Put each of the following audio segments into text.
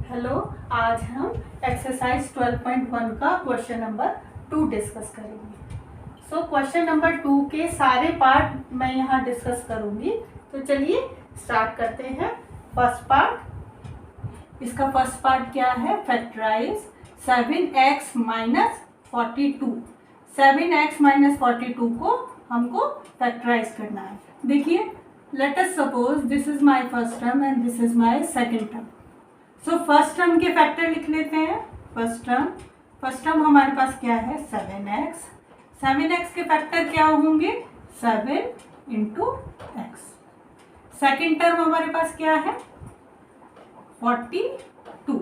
Hello, आज हम exercise 12.1 का क्वेश्चन नंबर 2 डिस्कस करेंगे। सो क्वेश्चन नंबर 2 के सारे पार्ट मैं यहाँ डिस्कस करूँगी। तो चलिए स्टार्ट करते हैं। फर्स्ट पार्ट, इसका फर्स्ट पार्ट क्या है? Factorise 7x minus 42। 7x minus 42 को हमको फैक्टराइज करना है। देखिए, let us suppose this is my first term and this is my second term. So first term के फैक्टर लिख लेते हैं। फर्स्ट टर्म हमारे पास क्या है? 7x। 7x के फैक्टर क्या होंगे? 7 इंटू एक्स। सेकेंड टर्म हमारे पास क्या है? 42।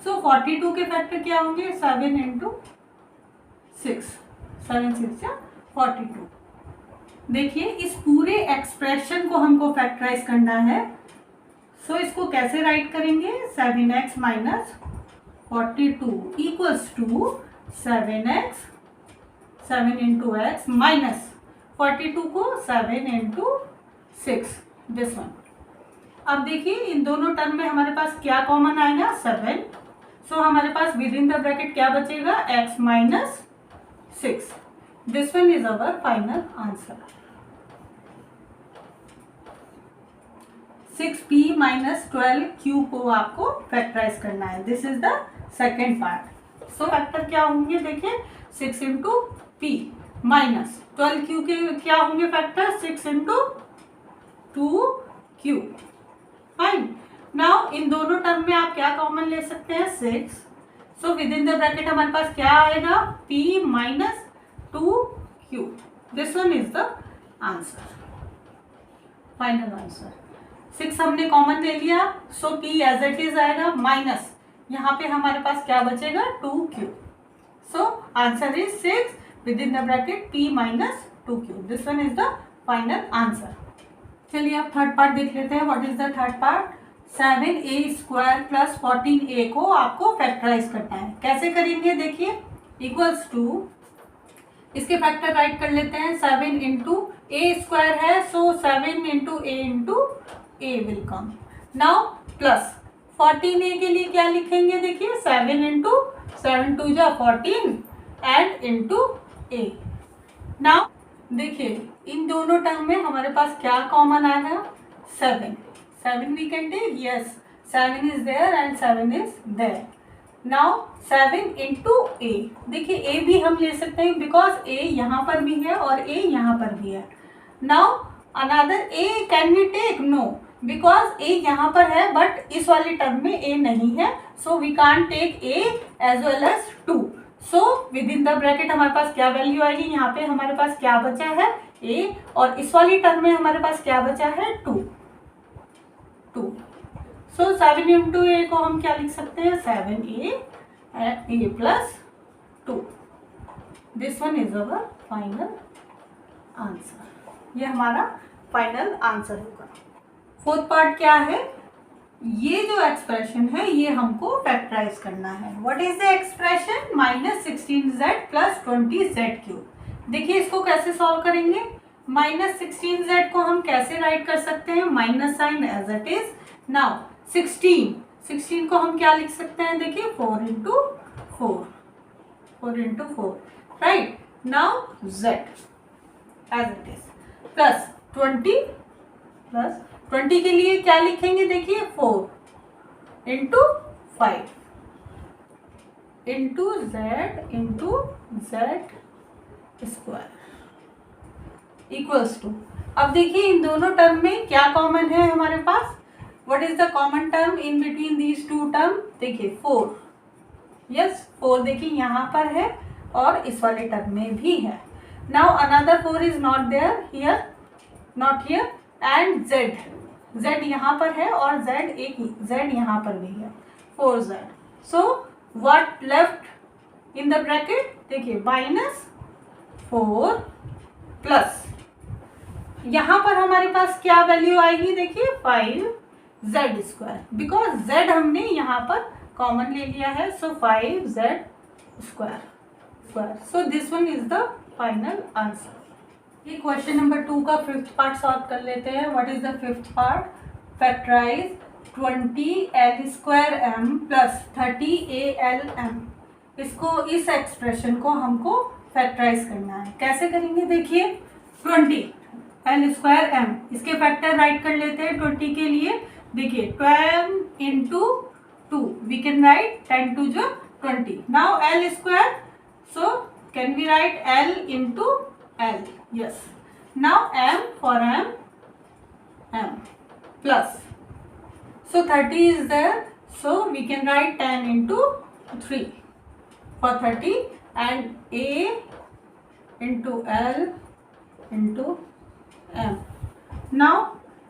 सो 42 के फैक्टर क्या होंगे? 7 इंटू 6। 7 6 42। देखिए, इस पूरे एक्सप्रेशन को हमको फैक्टराइज करना है। सो इसको कैसे राइट करेंगे? 7x minus 42 equals to 7x 7 into x minus 42 को 7 इंटू 6, दिस वन। अब देखिए, इन दोनों टर्म में हमारे पास क्या कॉमन आएगा? 7। सो हमारे पास विद इन द ब्रैकेट क्या बचेगा? x minus 6। This one is our final answer. 6p minus 12q को आपको फैक्टराइज करना है। This is the second part. So factor क्या होंगे? देखिए, 6 इंटू पी माइनस 12q के क्या होंगे factor? 6 into 2q। Fine. Now in दोनों टर्म में आप क्या कॉमन ले सकते हैं? 6। सो विद इन द ब्रैकेट हमारे पास क्या आएगा? p minus 2q। This one is the answer, final answer. 6 हमने कॉमन ले लिया, सो p एज इट इज आएगा माइनस, यहाँ पे हमारे पास क्या बचेगा? 2q। So answer is 6 with in the bracket p minus 2q। This one is the final answer. चलिए अब थर्ड पार्ट देख लेते हैं। What is the third part? 7a square plus 14a को आपको फैक्टराइज करना है। कैसे करेंगे? देखिए, इक्वल्स टू, इसके फैक्टर राइट कर लेते हैं। 7 इंटू ए स्क्वायर है, सो 7 into a into A will come. Now plus 14a के लिए क्या लिखेंगे? देखिए, 7 इंटू 7 2 जा 14 एंड इंटू ए। नाउ देखिए, इन दोनों टर्म में हमारे पास क्या कॉमन आएगा? 7 we can take, yes, 7 is there and 7 is there. Now 7 into a, देखिए ए भी हम ले सकते हैं बिकॉज ए यहाँ पर भी है और ए यहाँ पर भी है। Now another a can we take? No, because a यहाँ पर है बट इस वाली टर्म में ए नहीं है, so we can't take a as well as 2। So within the bracket हमारे पास क्या वैल्यू आएगी? यहाँ पे हमारे पास क्या बचा है? ए, और इस वाली टर्म में हमारे पास क्या बचा है? 2। सो 7 इंटू ए को हम क्या लिख सकते हैं? 7a plus 2। This one is our final answer. ये हमारा फाइनल आंसर होगा। फोर्थ पार्ट क्या है? ये जो एक्सप्रेशन है ये हमको फैक्टराइज करना है। What is the expression? Minus 16z plus 20z3। देखिए, इसको कैसे सॉल्व करेंगे? माइनस 16z को हम कैसे राइट कर सकते हैं? Minus sign as it is. Now 16 को हम क्या लिख सकते हैं? देखिए, 4 into 4 right. Now z as it is plus 20 के लिए क्या लिखेंगे? देखिए, 4 into 5 into z square equals to. अब देखिए, इन दोनों टर्म में क्या कॉमन है हमारे पास? What is the common term in between these two term? देखिए, 4, यस 4 देखिए यहाँ पर है और इस वाले टर्म में भी है। Now another 4 is not there here, not here, and z यहाँ पर है और z यहाँ पर भी है, 4z। So what left in the bracket? देखिए, माइनस 4 प्लस यहाँ पर हमारे पास क्या वैल्यू आएगी? देखिए, 5z स्क्वायर, बिकॉज z हमने यहाँ पर कॉमन ले लिया है, so 5z square. So this one is the final answer. ये क्वेश्चन नंबर 2 का फिफ्थ पार्ट सॉल्व कर लेते हैं। What is the fifth part? Factorise 20L² m plus 30AL m, इसको इस एक्सप्रेशन को हमको फैक्टराइज करना है। कैसे करेंगे देखिए, 20L² m, इसके फैक्टर राइट कर लेते हैं 20 के लिए। देखिए 12 into 2, we can write 10 to the 20। Now L², so can we write L into L? Yes. Now m for m plus, so 30 is there, so we can write 10 into 3 for 30, and A into L into m. Now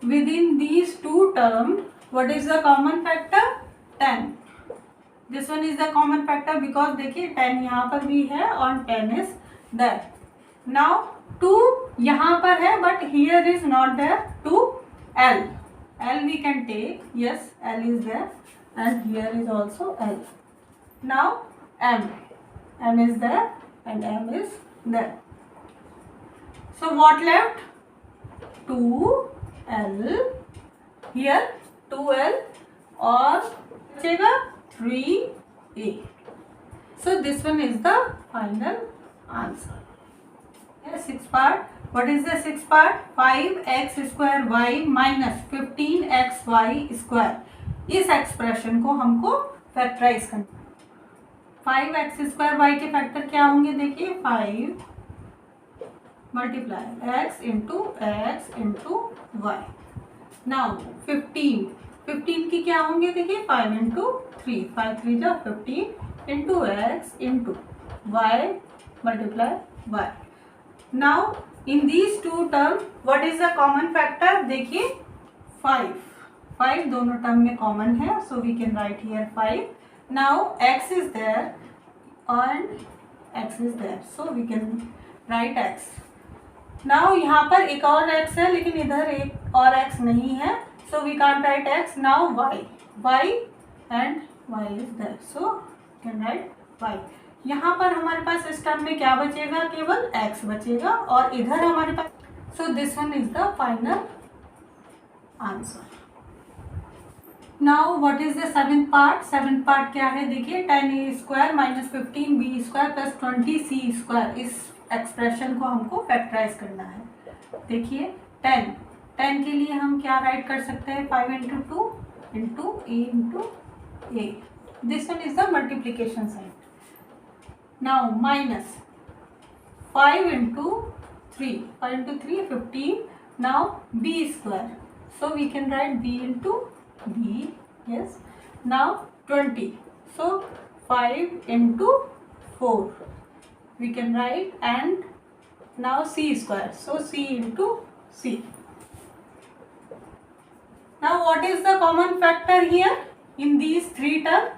within these two terms, what is the common factor? 10. This one is the common factor because देखिए 10 यहाँ पर भी है और 10 is there. Now 2 यहाँ पर है but here is not there. 2 L. L we can take. Yes, L is there and here is also L. Now M. M is there and M is there. So what left? 2L. Here 2L और बचेगा 3A. So this one is the final answer. Yes, sixth part. What is the sixth part? 5x² y minus 15xy square. इस expression को हमको factorise करना। 5x² y के factor क्या होंगे देखिए, 5 multiply x into y। Now 15 की क्या होंगे देखिए, 5 इंटू 3, 5 3 जा 15 into x into y multiply y। Now in these two term what is the common factor? देखिए 5 दोनों टर्म में कॉमन है, so we can write here 5। Now x is there and x is there, so we can write x। Now यहाँ पर एक और x है लेकिन इधर एक और x नहीं है, so we can't write x. Now y and y is there, so can write y. यहाँ पर हमारे पास इस टर्म में क्या बचेगा, केवल x बचेगा और इधर हमारे पास, so this one is the final answer. Now what is the seventh part? Seventh part क्या है देखिए, 10a² minus 15b² plus 20c², इस एक्सप्रेशन को हमको फैक्टराइज करना है। देखिए 10 के लिए हम क्या राइट कर सकते हैं, 5 into 2 into a. This one is the multiplication side. Now minus 5 into 3, 15। Now b², so we can write b into b। Yes, now 20, so 5 into 4 we can write, and now c², so c into c. Now what is the common factor here in these three terms?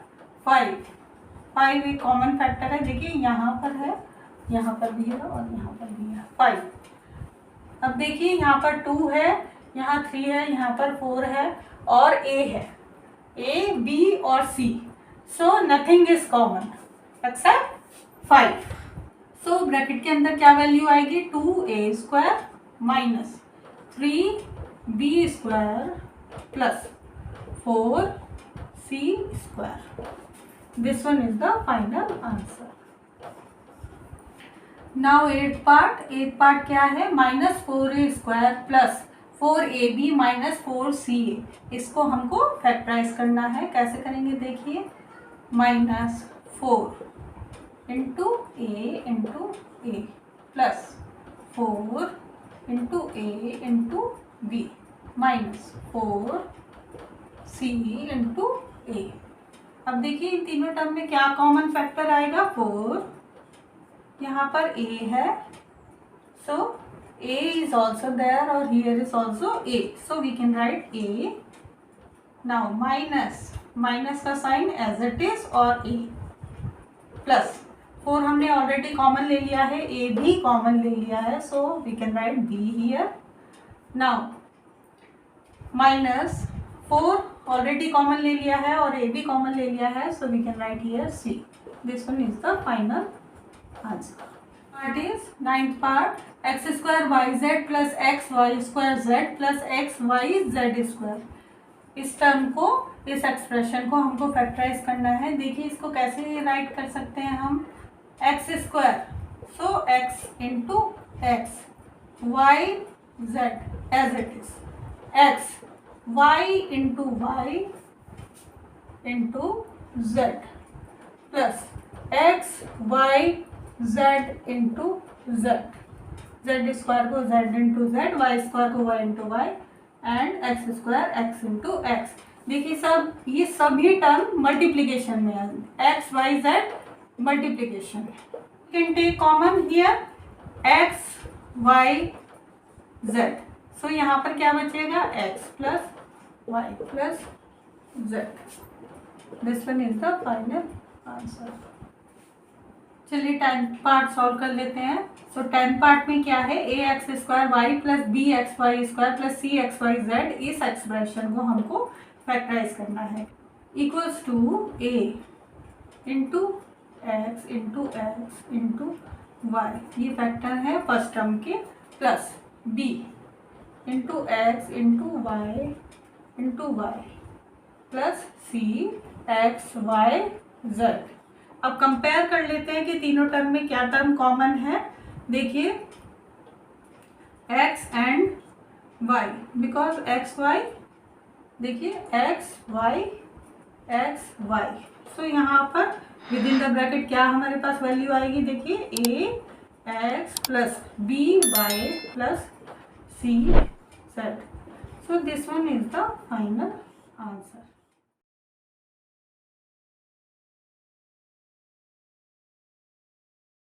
5 एक common factor है, देखिए यहाँ पर है, यहाँ पर भी है और यहाँ पर भी है 5। अब देखिए यहाँ पर 2 है, यहाँ 3 है, यहाँ पर 4 है और a है, a b और c, so nothing is common except 5। So bracket के अंदर क्या वैल्यू आएगी, 2a² minus 3b² plus 4c²। This one is the final answer. Now at part क्या है, -4a² plus 4ab minus 4ca, इसको हमको फैक्टराइज करना है। कैसे करेंगे देखिए, -4 into a plus 4 into a into b minus 4c into a. अब देखिए इन तीनों टर्म में क्या कॉमन फैक्टर आएगा, 4। यहाँ पर a है, सो a इज ऑल्सो देयर और here is also a, so we can write a। Now minus का साइन एज इट इज और a प्लस 4 हमने ऑलरेडी कॉमन ले लिया है, a भी कॉमन ले लिया है, so we can write b here. Now -4 already common ले लिया है और a भी कॉमन ले लिया है, so we can write here c। This one is the final answer. Part is 9th part, x² yz plus xy² z plus xy z²। इस term को, इस एक्सप्रेशन को हमको फैक्टराइज करना है। देखिए इसको कैसे राइट कर सकते हैं हम, x square, so x into x y z as it is, x y into y into z plus x y z into z, z square को z into z, y square को y into y and x square x into x. देखिए सब ये सभी term multiplication में है, x y z multiplication. Can take common here x y z, so यहाँ पर क्या बचेगा, x plus y plus z. This one is the final answer. चलिए 10 पार्ट सॉल्व कर लेते हैं। सो 10 पार्ट में क्या है, a x square y plus b x y square plus c x y z, इस एक्सप्रेशन को हमको फैक्टराइज करना है। Equals to a into x into y, ये फैक्टर है फर्स्ट टर्म के, plus b into x into y plus c x y z. अब compare कर लेते हैं कि तीनों टर्म में क्या टर्म कॉमन है। देखिए x and y, because x y, देखिए एक्स वाई, सो यहाँ पर विद इन द ब्रैकेट क्या हमारे पास वैल्यू आएगी, देखिए a x plus b y plus c z. So this one is the final answer.